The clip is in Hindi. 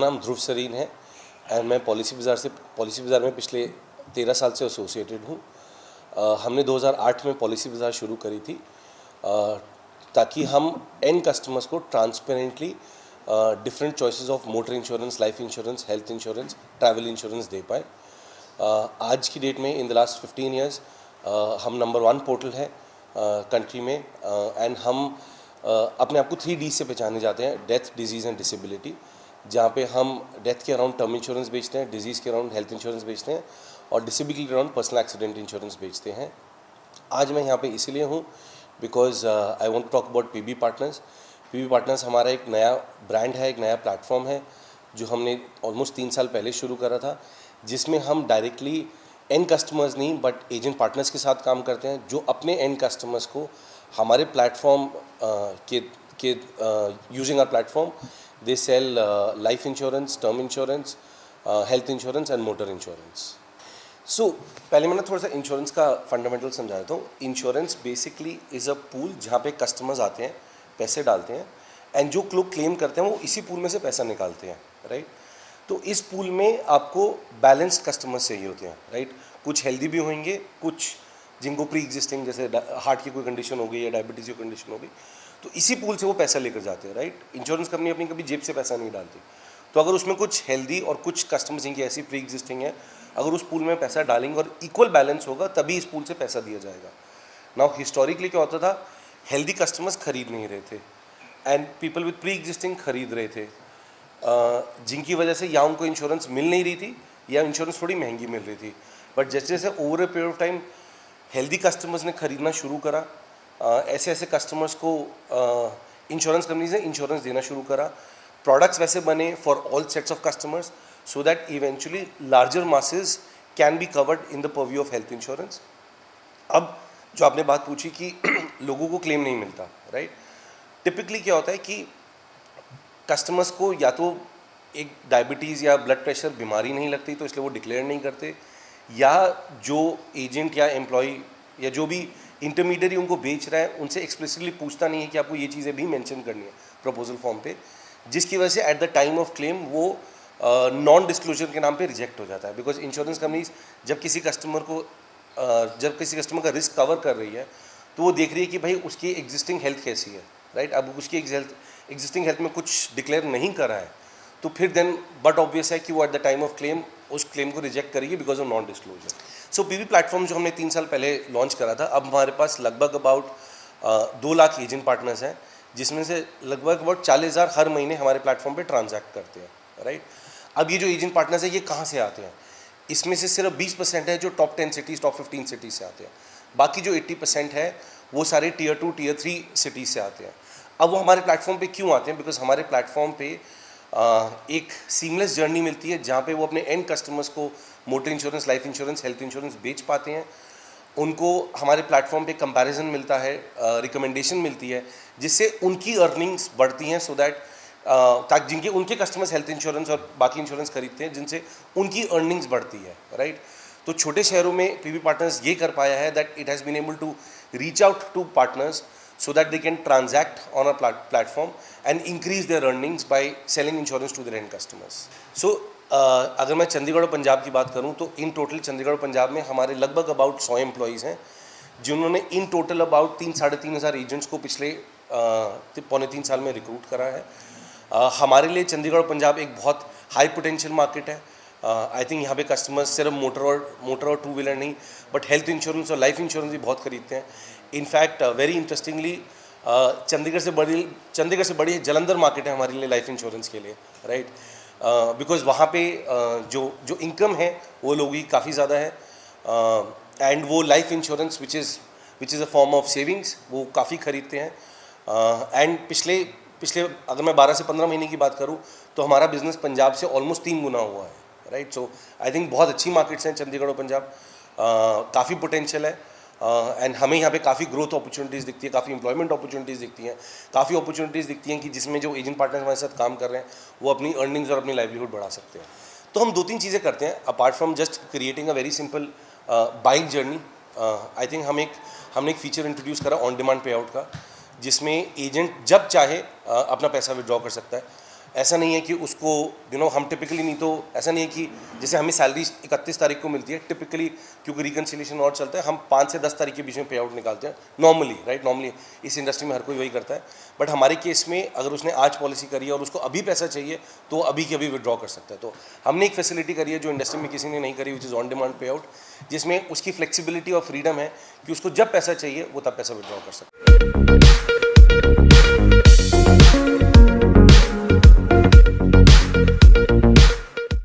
नाम ध्रुव सरीन है एंड मैं पॉलिसी बाज़ार में पिछले 13 साल से एसोसिएटेड हूँ। हमने 2008 में पॉलिसी बाज़ार शुरू करी थी ताकि हम एंड कस्टमर्स को transparently different choices of motor insurance, life insurance, health insurance, travel insurance दे पाए। आज की डेट में इन द लास्ट 15 ईयर्स हम नंबर 1 पोर्टल है कंट्री में एंड हम अपने आप को 3D से पहचाने जाते हैं, डेथ, डिजीज़ एंड डिसेबिलिटी, जहाँ पे हम डेथ के अराउंड टर्म इंश्योरेंस बेचते हैं, डिजीज़ के अराउंड हेल्थ इंश्योरेंस बेचते हैं और डिसेबिलिटी के अराउंड पर्सनल एक्सीडेंट इंश्योरेंस बेचते हैं। आज मैं यहाँ पे इसीलिए हूँ because I want to talk about PB partners. PB partners हमारा एक नया ब्रांड है, एक नया प्लेटफॉर्म है जो हमने ऑलमोस्ट 3 साल पहले शुरू करा था, जिसमें हम डायरेक्टली एंड कस्टमर्स नहीं बट एजेंट पार्टनर्स के साथ काम करते हैं जो अपने एंड कस्टमर्स को हमारे प्लेटफॉर्म के using our platform they sell life insurance, term insurance, health insurance and motor insurance. So पहले मैंने थोड़ा सा इंश्योरेंस का फंडामेंटल समझा देता हूँ। Insurance basically is a pool जहाँ पे कस्टमर्स आते हैं, पैसे डालते हैं एंड जो लोग क्लेम करते हैं वो इसी पूल में से पैसा निकालते हैं, राइट। तो इस पूल में आपको बैलेंस्ड कस्टमर्स चाहिए होते हैं, राइट। कुछ हेल्दी भी होंगे, कुछ जिनको प्री एग्जिस्टिंग जैसे हार्ट की कोई कंडीशन हो गई या डायबिटीज़ की कंडीशन हो गई, तो इसी पूल से वो पैसा लेकर जाते हैं, राइट। इंश्योरेंस कंपनी अपनी कभी जेब से पैसा नहीं डालती। तो अगर उसमें कुछ हेल्दी और कुछ कस्टमर्स जिनकी ऐसी प्री एग्जिस्टिंग है, अगर उस पूल में पैसा डालेंगे और इक्वल बैलेंस होगा तभी इस पूल से पैसा दिया जाएगा। नाउ हिस्टोरिकली क्या होता था, हेल्दी कस्टमर्स खरीद नहीं रहे थे and people with pre existing खरीद रहे थे, जिनकी वजह से या उनको इंश्योरेंस मिल नहीं रही थी या इंश्योरेंस थोड़ी महंगी मिल रही थी। बट जैसे जैसे over a period of time healthy customers ने खरीदना शुरू करा, ऐसे ऐसे कस्टमर्स को इंश्योरेंस कंपनीज ने इंश्योरेंस देना शुरू करा। प्रोडक्ट्स वैसे बने for all sets of customers so that eventually larger masses can be covered in the purview of health insurance. अब जो आपने बात पूछी कि लोगों को क्लेम नहीं मिलता, राइट। टिपिकली क्या होता है कि कस्टमर्स को या तो एक डायबिटीज़ या ब्लड प्रेशर बीमारी नहीं लगती तो इसलिए वो डिक्लेयर नहीं करते, या जो एजेंट या एम्प्लॉय या जो भी इंटरमीडियरी उनको बेच रहा है उनसे एक्सप्लिसिटली पूछता नहीं है कि आपको ये चीज़ें भी मेंशन करनी है प्रपोजल फॉर्म पे, जिसकी वजह से eight the time of claim वो नॉन डिस्क्लोजर के नाम पे रिजेक्ट हो जाता है। बिकॉज इंश्योरेंस कंपनीज जब किसी कस्टमर का रिस्क कवर कर रही है तो वो देख रही है कि भाई उसकी एग्जिस्टिंग हेल्थ कैसी है, राइट। अब उसकी एग्जिस्टिंग हेल्थ में कुछ डिक्लेयर नहीं करा है तो फिर देन बट ऑब्वियस है कि वो at the time of claim उस क्लेम को रिजेक्ट करेगी because of non disclosure. So PB platform जो हमने 3 साल पहले लॉन्च करा था, अब हमारे पास लगभग अबाउट 2 लाख एजेंट पार्टनर्स हैं, जिसमें से लगभग अबाउट 40,000 हर महीने हमारे प्लेटफॉर्म पे ट्रांजैक्ट करते हैं, राइट। अब ये जो एजेंट पार्टनर्स हैं ये कहाँ से आते हैं, इसमें से सिर्फ 20% है जो टॉप 10 सिटीज़, टॉप 15 सिटीज़ से आते हैं। बाकी जो 80% है वो सारे टीयर 2, टीयर 3 सिटीज़ से आते हैं। अब वो हमारे प्लेटफॉर्म पे क्यों आते हैं, बिकॉज हमारे प्लेटफॉर्म पे एक सीमलेस जर्नी मिलती है जहाँ पे वो अपने एंड कस्टमर्स को motor insurance, life insurance, health insurance बेच पाते हैं। उनको हमारे प्लेटफॉर्म पे कंपैरिजन मिलता है, रिकमेंडेशन मिलती है, जिससे उनकी अर्निंग्स बढ़ती हैं सो दैट ताकि जिनके उनके कस्टमर्स हेल्थ इंश्योरेंस और बाकी इंश्योरेंस खरीदते हैं जिनसे उनकी अर्निंग्स बढ़ती है, राइट। तो छोटे शहरों में पीबी पार्टनर्स ये कर पाया है that it has been able to reach out to partners so that they can transact on a platform and increase their earnings by selling insurance to their end customers. So अगर मैं चंडीगढ़ और पंजाब की बात करूं तो इन टोटल चंडीगढ़ और पंजाब में हमारे लगभग अबाउट 100 एम्प्लॉयज़ हैं, जिन्होंने इन टोटल अबाउट 3-3.5 हज़ार एजेंट्स को पिछले 3.25 साल में रिक्रूट करा है। हमारे लिए चंडीगढ़ और पंजाब एक बहुत हाई पोटेंशियल मार्केट है। आई थिंक यहाँ पे कस्टमर्स सिर्फ मोटर और 2 व्हीलर नहीं बट हेल्थ इंश्योरेंस और लाइफ इंश्योरेंस भी बहुत खरीदते हैं। इनफैक्ट वेरी इंटरेस्टिंगली चंडीगढ़ से बड़ी जलंधर मार्केट है हमारे लिए लाइफ इंश्योरेंस के लिए, राइट। बिकॉज वहाँ पे जो इनकम है वो लोगों की काफ़ी ज़्यादा है एंड वो life insurance which is a form of savings वो काफ़ी खरीदते हैं। एंड पिछले अगर मैं 12 से 15 महीने की बात करूँ तो हमारा बिजनेस पंजाब से ऑलमोस्ट 3 गुना हुआ है, राइट। सो आई थिंक बहुत अच्छी मार्केट्स हैं चंडीगढ़ और पंजाब, काफ़ी पोटेंशियल है एंड हमें यहाँ पे काफ़ी ग्रोथ अपॉर्चुनिटीज़ दिखती है, काफ़ी एम्प्लॉयमेंट अपॉर्चुनिटीज़ दिखती हैं, काफ़ी अपॉर्चुनिटीज़ दिखती हैं कि जिसमें जो एजेंट पार्टनर हमारे साथ काम कर रहे हैं वो अपनी अर्निंग्स और अपनी लाइवलीहुड बढ़ा सकते हैं। तो हम 2-3 चीज़ें करते हैं apart from just creating a very simple buying journey. I think हमने एक फीचर इंट्रोड्यूस करा ऑन डिमांड पे आउट का, जिसमें एजेंट जब चाहे अपना पैसा विड्रॉ कर सकता है। ऐसा नहीं है कि उसको हम टिपिकली, नहीं तो ऐसा नहीं है कि जैसे हमें सैलरी 31 तारीख को मिलती है टिपिकली, क्योंकि रिकन्सिलेशन और चलता है, हम 5 से 10 तारीख के बीच में पे आउट निकालते हैं नॉर्मली, राइट। नॉर्मली इस इंडस्ट्री में हर कोई वही करता है, बट हमारे केस में अगर उसने आज पॉलिसी करी है और उसको अभी पैसा चाहिए तो अभी के अभी विड्रॉ कर सकता है। तो हमने एक फैसिलिटी करी है जो इंडस्ट्री में किसी ने नहीं करी, विच इज़ ऑन डिमांड पे आउट, जिसमें उसकी फ्लेक्सिबिलिटी और फ्रीडम है कि उसको जब पैसा चाहिए वो तब पैसा विड्रॉ कर सकता है।